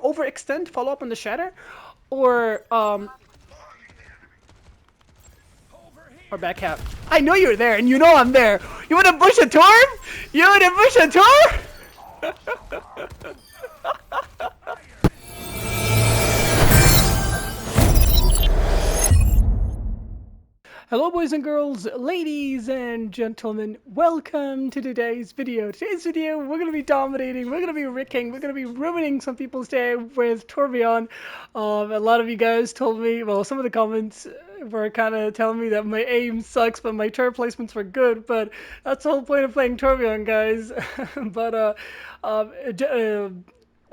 overextend, follow up on the shatter, or back cap. I know you're there, and you know I'm there. You wanna push a Torb? You wanna push a Torb? Hello boys and girls, ladies and gentlemen, welcome to today's video. Today's video, we're going to be dominating, we're going to be wrecking, we're going to be ruining some people's day with Torbjorn. A lot of you guys told me, well, some of the comments were kind of telling me that my aim sucks, but my turret placements were good, but that's the whole point of playing Torbjorn, guys. but,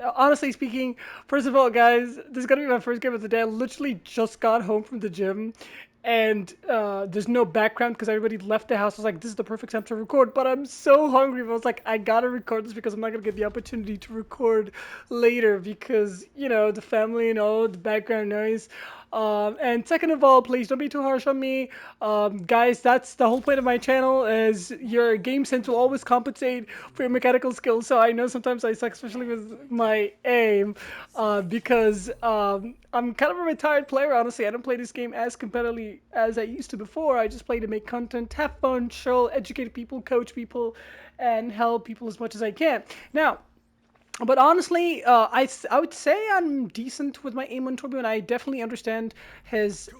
honestly speaking, first of all, guys, this is gonna be my first game of the day. I literally just got home from the gym, and there's no background because everybody left the house. I was like, this is the perfect time to record, but I'm so hungry. I was like, I gotta record this because I'm not gonna get the opportunity to record later because, you know, the family and all the background noise. And second of all, please don't be too harsh on me. Guys, that's the whole point of my channel, is your game sense will always compensate for your mechanical skills. So I know sometimes I suck, especially with my aim, because I'm kind of a retired player, honestly. I don't play this game as competitively as I used to before. I just play to make content, have fun, chill, educate people, coach people, and help people as much as I can. Now, but honestly, I would say I'm decent with my aim on Torbjorn. I definitely understand his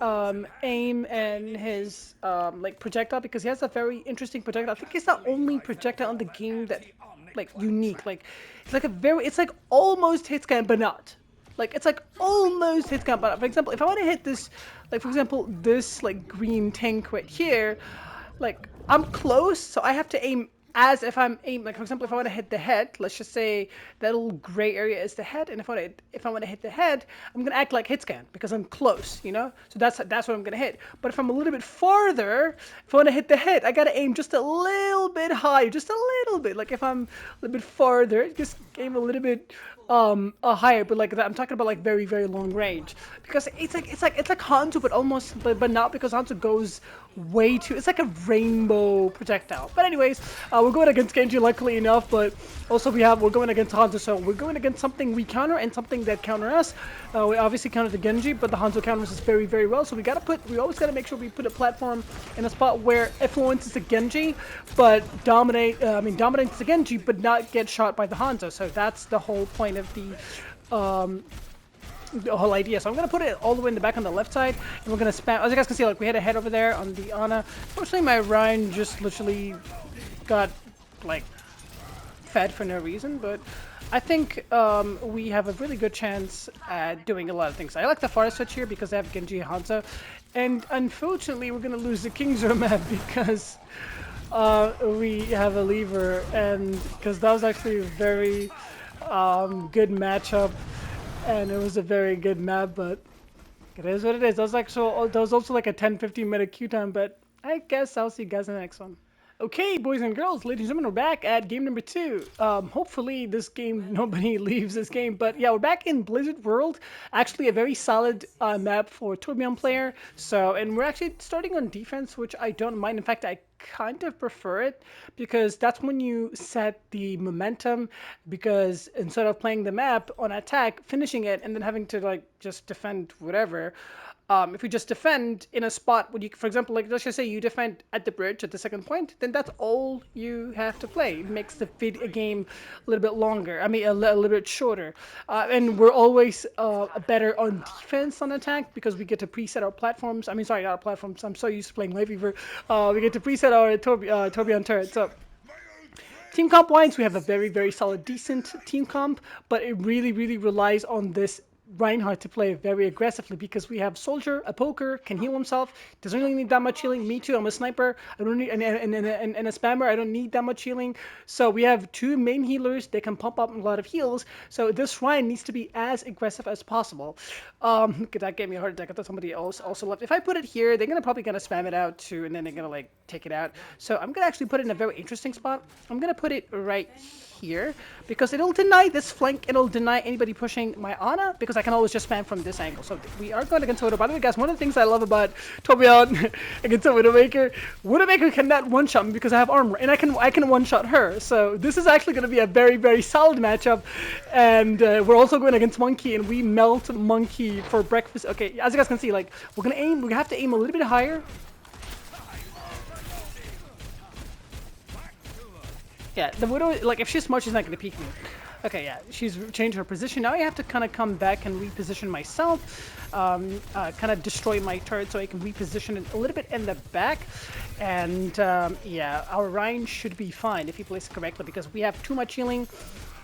aim and his like projectile, because he has a very interesting projectile. I think he's the only projectile in the game that like unique. Like it's like almost hit scan, but not. Like it's like almost hit scan. But for example, if I want to hit this, like for example, this like green tank right here, like I'm close, so I have to aim as if I'm aiming. Like for example, if I want to hit the head, let's just say that little gray area is the head, and if I want to hit the head, I'm gonna act like hit scan because I'm close, you know. So that's what I'm gonna hit. But if I'm a little bit farther, if I want to hit the head, I gotta aim just a little bit higher, just a little bit. Like if I'm a little bit farther, just aim a little bit higher, but like that, I'm talking about like very very long range, because it's like Hanzo, but almost but not, because Hanzo goes way too, it's like a rainbow projectile. But anyways, we're going against Genji, luckily enough, but also we're going against Hanzo, so we're going against something we counter and something that counter us. We obviously counter the Genji, but the Hanzo counters us very very well, so we always gotta make sure we put a platform in a spot where influences the Genji, but dominates the Genji, but not get shot by the Hanzo. So that's the whole point of the whole idea. So I'm gonna put it all the way in the back on the left side, and we're gonna spam. As you guys can see, like we had a head over there on the Ana. Fortunately, my Rhine just literally got like fed for no reason, but I think we have a really good chance at doing a lot of things. I like the forest switch here because I have Genji and Hanzo, and unfortunately we're gonna lose the King's Row map because we have a lever, and because that was actually a very good matchup, and it was a very good map, but it is what it is. That was also like a 10-15 minute queue time, but I guess I'll see you guys in the next one. Okay, boys and girls, ladies and gentlemen, we're back at game number 2. Hopefully this game, nobody leaves this game, but yeah, we're back in Blizzard World. Actually, a very solid map for Torbjorn player. So, and we're actually starting on defense, which I don't mind. In fact, I kind of prefer it, because that's when you set the momentum, because instead of playing the map on attack, finishing it, and then having to like just defend whatever, if you just defend in a spot where you, for example, like let's just say you defend at the bridge at the second point, then that's all you have to play. It makes the game a little bit longer. I mean, a little bit shorter. And we're always better on defense on attack, because we get to preset our platforms. I mean, sorry, not our platforms. I'm so used to playing Light Weaver. We get to preset our Torbjorn turret. So team comp wise, we have a very, very solid, decent team comp, but it really, really relies on this Reinhardt to play very aggressively, because we have Soldier, a poker, can heal himself, doesn't really need that much healing. Me too, I'm a sniper, I don't need, and a spammer, I don't need that much healing. So we have two main healers, they can pump up a lot of heals, so this Ryan needs to be as aggressive as possible. That gave me a heart attack. I thought somebody else also left. If I put it here, they're probably gonna spam it out too, and then they're gonna like take it out. So I'm gonna actually put it in a very interesting spot. I'm gonna put it right here, because it'll deny this flank, it'll deny anybody pushing my Ana, because because I can always just spam from this angle. So we are going against Widow. By the way, guys, one of the things I love about Torbjorn against a Widowmaker cannot one-shot me because I have armor, and I can one-shot her. So this is actually going to be a very, very solid matchup. And we're also going against Monkey, and we melt Monkey for breakfast. Okay, as you guys can see, like, we're going to aim. We have to aim a little bit higher. Yeah, the Widow, like, if she's smart, she's not going to peek me. Okay, yeah, she's changed her position. Now I have to kind of come back and reposition myself, kind of destroy my turret so I can reposition it a little bit in the back. And, yeah, our Ryan should be fine if he plays it correctly because we have too much healing.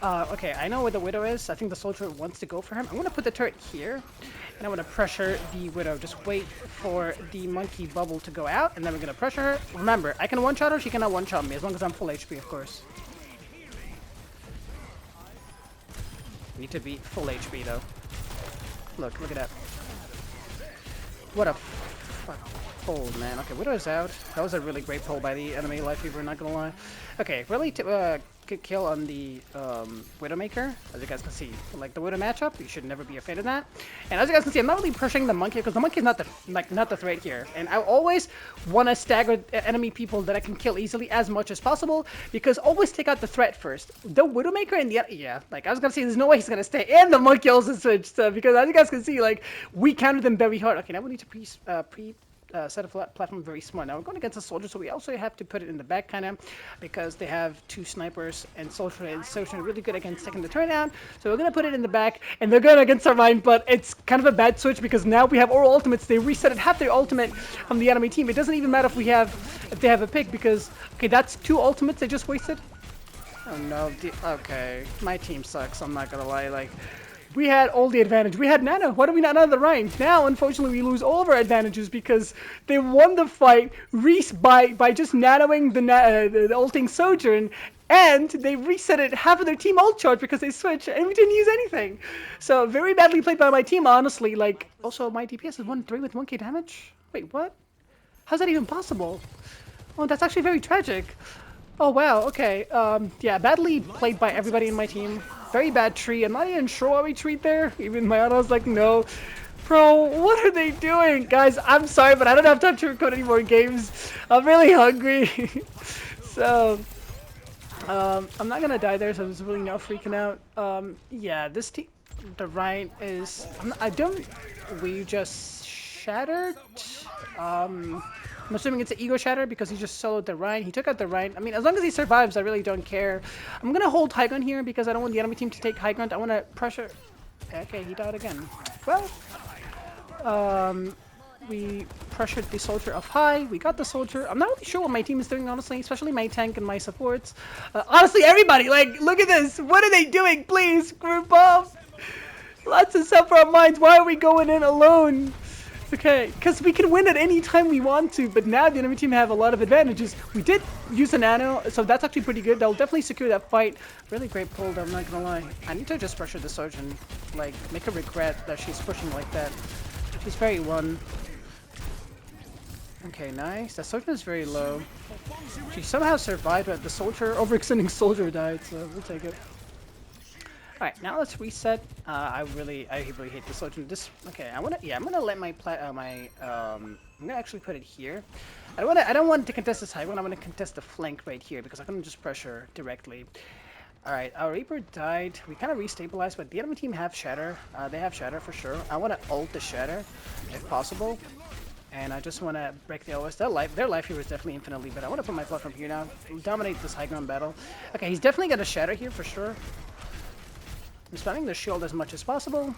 Okay, I know where the Widow is. I think the soldier wants to go for him. I'm going to put the turret here, and I'm going to pressure the Widow. Just wait for the Monkey bubble to go out, and then we're going to pressure her. Remember, I can one-shot her. She cannot one-shot me, as long as I'm full HP, of course. Need to be full HP, though. Look at that. What a pull, man. Okay, Widow's out. That was a really great pull by the enemy Lifeweaver, not gonna lie. Okay, really good kill on the Widowmaker, as you guys can see. Like the Widow matchup, you should never be afraid of that. And as you guys can see, I'm not really pushing the Monkey because the Monkey is not the threat here. And I always want to stagger enemy people that I can kill easily as much as possible because always take out the threat first. The Widowmaker and the like I was gonna say, there's no way he's gonna stay. And the Monkey also switched because as you guys can see, like we countered them very hard. Okay, now we need to set a platform very smart. Now we're going against a soldier, so we also have to put it in the back kind of because they have two snipers and soldier are really good against taking the turn down. So we're going to put it in the back and they're going against our mine, but it's kind of a bad switch because now we have all ultimates. They reset it half their ultimate from the enemy team. It doesn't even matter if they have a pick because okay, that's two ultimates they just wasted. Oh no, okay, my team sucks. I'm not gonna lie, like. We had all the advantage. We had Nano. Why do we not have the Rhine? Now, unfortunately, we lose all of our advantages because they won the fight by just nanoing the ulting Sojourn, and they reset it half of their team ult charge because they switched, and we didn't use anything. So, very badly played by my team, honestly. Like, also, my DPS is 1-3 with 1k damage? Wait, what? How's that even possible? Oh, that's actually very tragic. Oh, wow, okay. Yeah, badly played by everybody in my team. Very bad tree. I'm not even sure why we treat there. Even my auto was like, no. Bro, what are they doing? Guys, I'm sorry, but I don't have time to record any more games. I'm really hungry. So, I'm not gonna die there, so there's really no freaking out. Yeah, this team, the Ryan is... We just shattered? I'm assuming it's an ego shatter because he just soloed the Rhine. He took out the Rhine. I mean, as long as he survives, I really don't care. I'm going to hold high ground here because I don't want the enemy team to take high ground. I want to pressure... Okay, he died again. Well, we pressured the soldier up high. We got the soldier. I'm not really sure what my team is doing, honestly, especially my tank and my supports. Honestly, everybody, like, look at this. What are they doing? Please, group up. Lots of stuff for our minds. Why are we going in alone? Okay, because we can win at any time we want to, but now the enemy team have a lot of advantages. We did use a nano, so that's actually pretty good. That'll definitely secure that fight. Really great pull, though, I'm not gonna lie. I need to just pressure the Surgeon, like, make her regret that she's pushing like that. She's very one. Okay, nice. The Surgeon is very low. She somehow survived, but the soldier, overextending soldier died, so we'll take it. Alright, now let's reset. I really hate this Soldier. Okay, I'm gonna let my I'm gonna actually put it here. I don't want to contest this high one. I want to contest the flank right here because I can just pressure directly. Alright, our Reaper died. We kind of restabilized, but the enemy team have Shatter. They have Shatter for sure. I want to ult the Shatter if possible. And I just want to break the OS. Their life here is definitely infinitely, but I want to put my platform here now. Dominate this high ground battle. Okay, he's definitely got a Shatter here for sure. I'm spamming the shield as much as possible.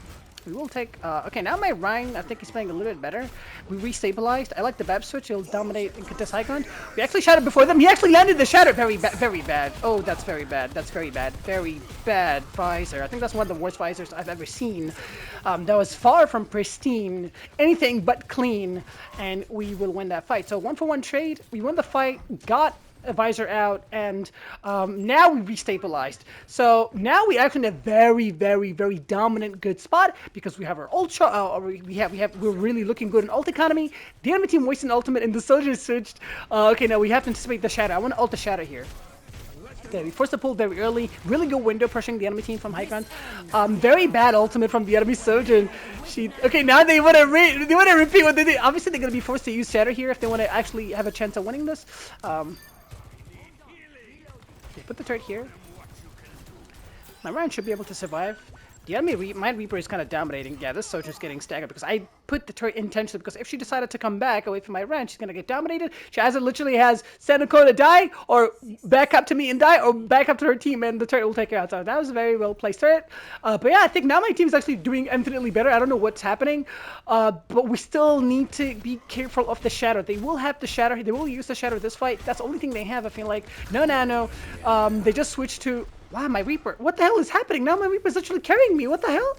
We will take... okay, now my Rhine, I think he's playing a little bit better. We restabilized. I like the Bab switch. He'll dominate and contest high ground. We actually shattered before them. He actually landed the shatter. Very bad. Oh, that's very bad. That's very bad. Very bad visor. I think that's one of the worst visors I've ever seen. That was far from pristine. Anything but clean. And we will win that fight. So 1-for-1 trade. We won the fight. Got a visor out, and now we restabilized. So now we actually in a very dominant good spot because we have our ult we're really looking good in ult economy. The enemy team wasted an ultimate and the soldier switched. Okay, now we have to anticipate the shatter. I want to ult the shatter here. we forced the pull very early. Really good window pushing the enemy team from high ground. Very bad ultimate from the enemy Sojourn. Okay, now they want to repeat what they did. Obviously, they're going to be forced to use Shatter here if they want to actually have a chance of winning this. Put the turret here. My Ryan should be able to survive. The enemy my Reaper is kind of dominating. Yeah, this Soldier's getting staggered because I put the turret intentionally, because if she decided to come back away from my ranch, she's gonna get dominated. She either literally has Senoko to die, or back up to me and die, or back up to her team and the turret will take her out. So that was a very well placed turret. But yeah, I think now my team is actually doing infinitely better. I don't know what's happening, but we still need to be careful of the Shadow. They will have the Shadow. They will use the Shadow this fight. That's the only thing they have. I feel like no. They just switched to. Wow, my Reaper. What the hell is happening? Now my Reaper is actually carrying me. What the hell?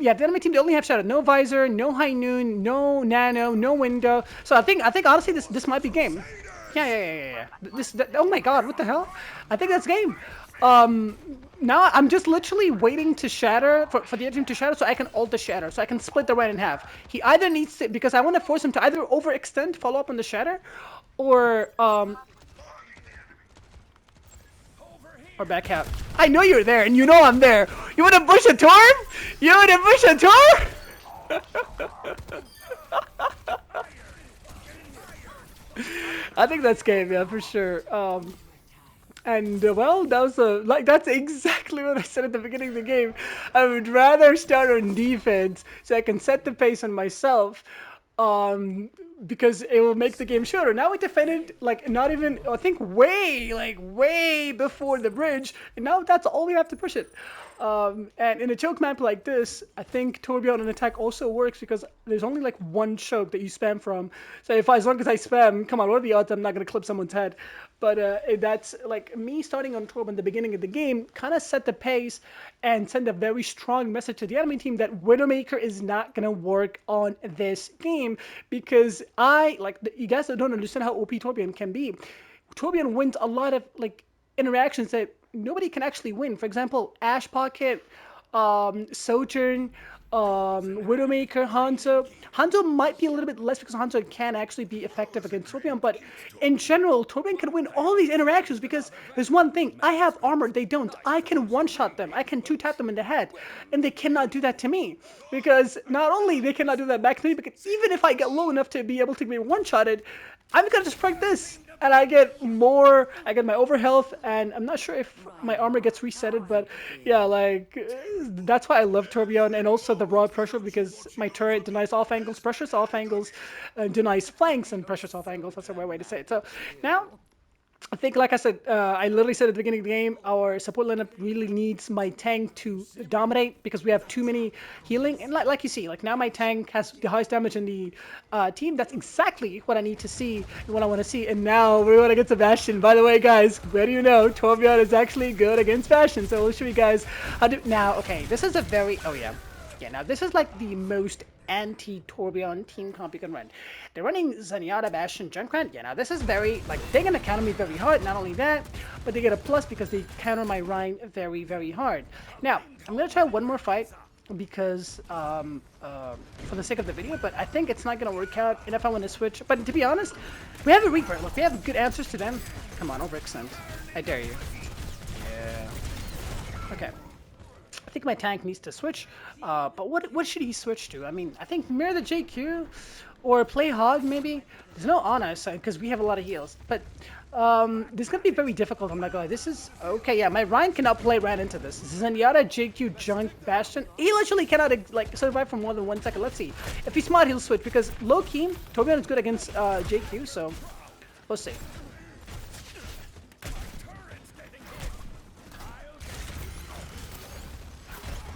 Yeah, the enemy team, they only have Shadow. No Visor, no High Noon, no Nano, no Window. So I think honestly this might be game. Yeah. Oh my god, what the hell? I think that's game. Now I'm just literally waiting to Shatter, for the other team to Shatter, so I can ult the Shatter, so I can split the Ryan in half. He either needs to, because I want to force him to either overextend, follow up on the Shatter, or back out. I know you're there, and you know I'm there. You want to push a Torb? You want to push a Torb? I think that's game, yeah, for sure. Well, that was that's exactly what I said at the beginning of the game. I would rather start on defense so I can set the pace on myself. Because it will make the game shorter. Now we defended, like, not even, I think way before the bridge, and now that's all we have to push it. And in a choke map like this, I think Torbjorn and attack also works because there's only like one choke that you spam from. So as long as I spam, come on, what are the odds I'm not going to clip someone's head? But that's like me starting on Torb in the beginning of the game, kind of set the pace and send a very strong message to the enemy team that Widowmaker is not going to work on this game, because you guys don't understand how OP Torbjorn can be. Torbjorn wins a lot of like interactions that nobody can actually win. For example, Ash Pocket, Sojourn, Widowmaker, Hanzo. Hanzo might be a little bit less because Hanzo can actually be effective against Torbjorn, but in general, Torbjorn can win all these interactions because there's one thing. I have armor, they don't. I can one-shot them. I can two-tap them in the head, and they cannot do that to me, because not only they cannot do that back to me, but even if I get low enough to be able to be one-shotted, I'm gonna just break this. And I get my overhealth, and I'm not sure if my armor gets resetted, but yeah, like, that's why I love Torbjorn, and also the raw pressure, because my turret denies off angles, pressures off angles, denies flanks, and pressures off angles. That's the right way to say it. So now, I think, like I said, I literally said at the beginning of the game, our support lineup really needs my tank to dominate because we have too many healing. And like you see, like now my tank has the highest damage in the team. That's exactly what I need to see and what I want to see. And now we want to get to Bastion. By the way, guys, where do you know Torbjorn is actually good against Bastion? So we'll show you guys how to. Now, okay, this is a very. Oh yeah. Yeah, now this is like the most anti-Torbjorn team comp you can run. They're running Zenyatta, Bastion, Junkrat. Yeah, now this is very, like, they're gonna counter me very hard. Not only that, but they get a plus because they counter my Rhine very, very hard. Now, I'm gonna try one more fight because, for the sake of the video, but I think it's not gonna work out, and if I want to switch. But to be honest, we have a Reaper. Look, we have good answers to them. Come on, overextend. I dare you. Yeah. Okay. I think my tank needs to switch, but what should he switch to? I mean, I think mirror the JQ or play Hog maybe. There's no Ana because we have a lot of heals, but this is gonna be very difficult. I'm not gonna lie. This is okay. Yeah, my Ryan cannot play right into this. Zenyatta, JQ, Junk, Bastion. He literally cannot like survive for more than 1 second. Let's see. If he's smart, he'll switch because low key, Torbjorn is good against JQ. So we'll see.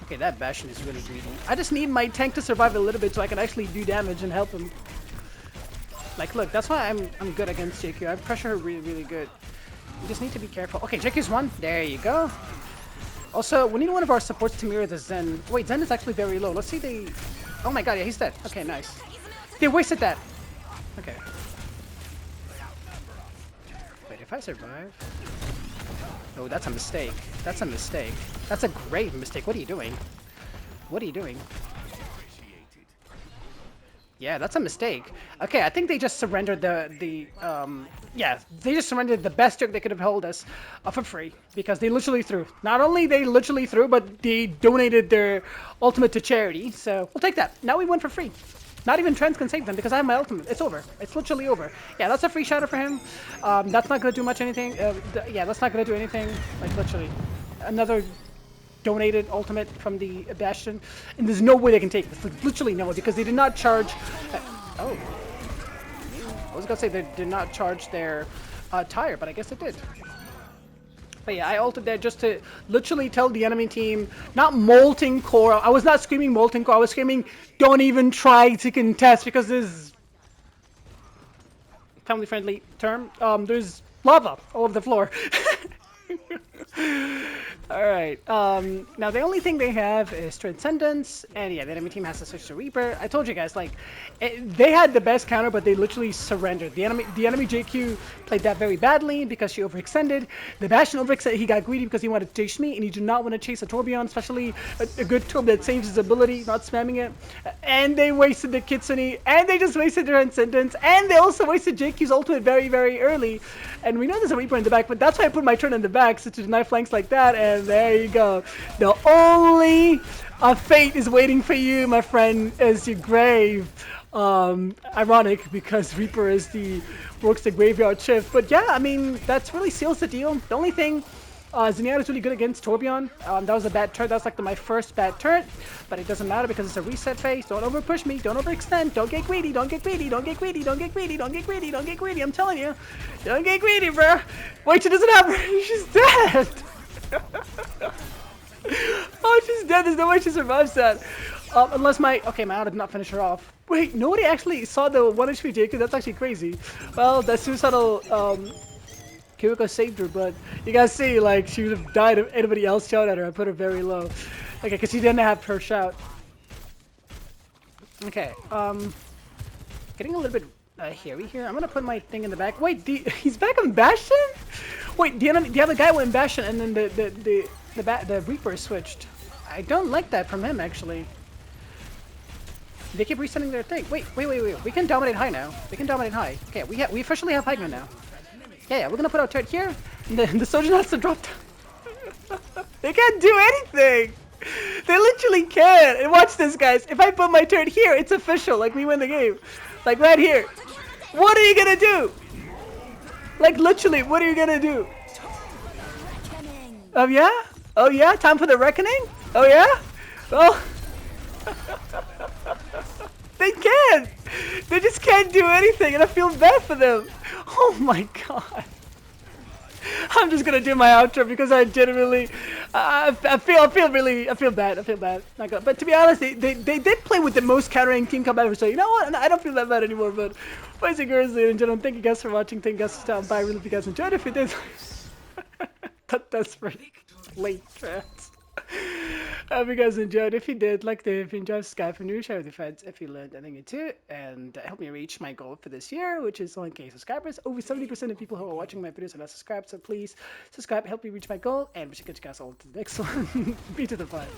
Okay, that Bastion is really greedy. I just need my tank to survive a little bit so I can actually do damage and help him. Like, look, that's why I'm good against JQ. I pressure her really, really good. You just need to be careful. Okay, JQ's one. There you go. Also, we need one of our supports to mirror the Zen. Wait, Zen is actually very low. Let's see the... Oh my god, yeah, he's dead. Okay, nice. They wasted that. Okay. Wait, if I survive... Oh, that's a mistake. That's a mistake. That's a grave mistake. What are you doing? What are you doing? Yeah, that's a mistake. Okay, I think they just surrendered yeah, they just surrendered the best trick they could have held us for free because they literally threw. Not only they literally threw, but they donated their ultimate to charity. So we'll take that. Now we win for free. Not even Trends can save them because I have my ultimate. It's over. It's literally over. Yeah, that's a free shadow for him. That's not gonna do much anything. Yeah, that's not gonna do anything. Like literally, another donated ultimate from the Bastion, and there's no way they can take this. Like, literally no, because they did not charge. Oh, I was gonna say they did not charge their tire, but I guess it did. But yeah, I ulted there just to literally tell the enemy team, not molten core. I was not screaming molten core. I was screaming, don't even try to contest because this is family-friendly term. There's lava all over the floor. Alright, now the only thing they have is Transcendence, and yeah, the enemy team has to switch to Reaper. I told you guys, like, they had the best counter, but they literally surrendered. The enemy JQ played that very badly because she overextended. The Bastion overextended, he got greedy because he wanted to chase me, and he did not want to chase a Torbjorn, especially a good Torb that saves his ability, not spamming it. And they wasted the Kitsune, and they just wasted their Transcendence, and they also wasted JQ's ultimate very, very early. And we know there's a Reaper in the back, but that's why I put my turn in the back, so to deny flanks like that, and there you go. The only fate is waiting for you, my friend, is your grave. Ironic, because Reaper is works the graveyard shift. But yeah, I mean, that's really seals the deal. The only thing, Zenyatta's really good against Torbjorn. That was a bad turn. That was like my first bad turn, but it doesn't matter because it's a reset phase. Don't over push me. Don't overextend. Don't get greedy. Don't get greedy. Don't get greedy. Don't get greedy. Don't get greedy. Don't get greedy. I'm telling you, don't get greedy, bro. Wait, she doesn't have her. She's dead. Oh, she's dead. There's no way she survives that. Unless my auto did not finish her off. Wait, nobody actually saw the 1 HP JQ. That's actually crazy. Well, that suicidal Kiriko saved her, but you guys see, like, she would have died if anybody else shot at her. I put her very low. Okay, because she didn't have her shout. Okay, getting a little bit hairy here. I'm gonna put my thing in the back. Wait, he's back on Bastion? Wait, the other guy went Bastion, and then the Reaper switched. I don't like that from him, actually. They keep resetting their thing. Wait. We can dominate high now. We can dominate high. Okay, we officially have high ground now. Yeah, we're gonna put our turret here. And the soldier has to drop down. They can't do anything. They literally can't. And watch this, guys. If I put my turret here, it's official. Like, we win the game. Like, right here. What are you gonna do? Like, literally, what are you gonna do? Oh, yeah? Oh, yeah? Time for the reckoning? Oh, yeah? Oh. They can't. They just can't do anything, and I feel bad for them. Oh my god. I'm just gonna do my outro because I genuinely, I feel bad. But to be honest, they did play with the most countering team combat ever. So you know what? I don't feel that bad anymore. But boys and girls, ladies and gentlemen, thank you guys for watching. Thank you guys for stopping by. I really hope you guys enjoyed. If you did, that's pretty late, trans. I hope you guys enjoyed. If you did, like if you enjoyed, subscribe for new, share with your friends if you learned anything new too, and help me reach my goal for this year, which is 1K subscribers. Over 70% of people who are watching my videos are not subscribed, so please subscribe, help me reach my goal, and we should get you guys all to the next one. Be to the fight.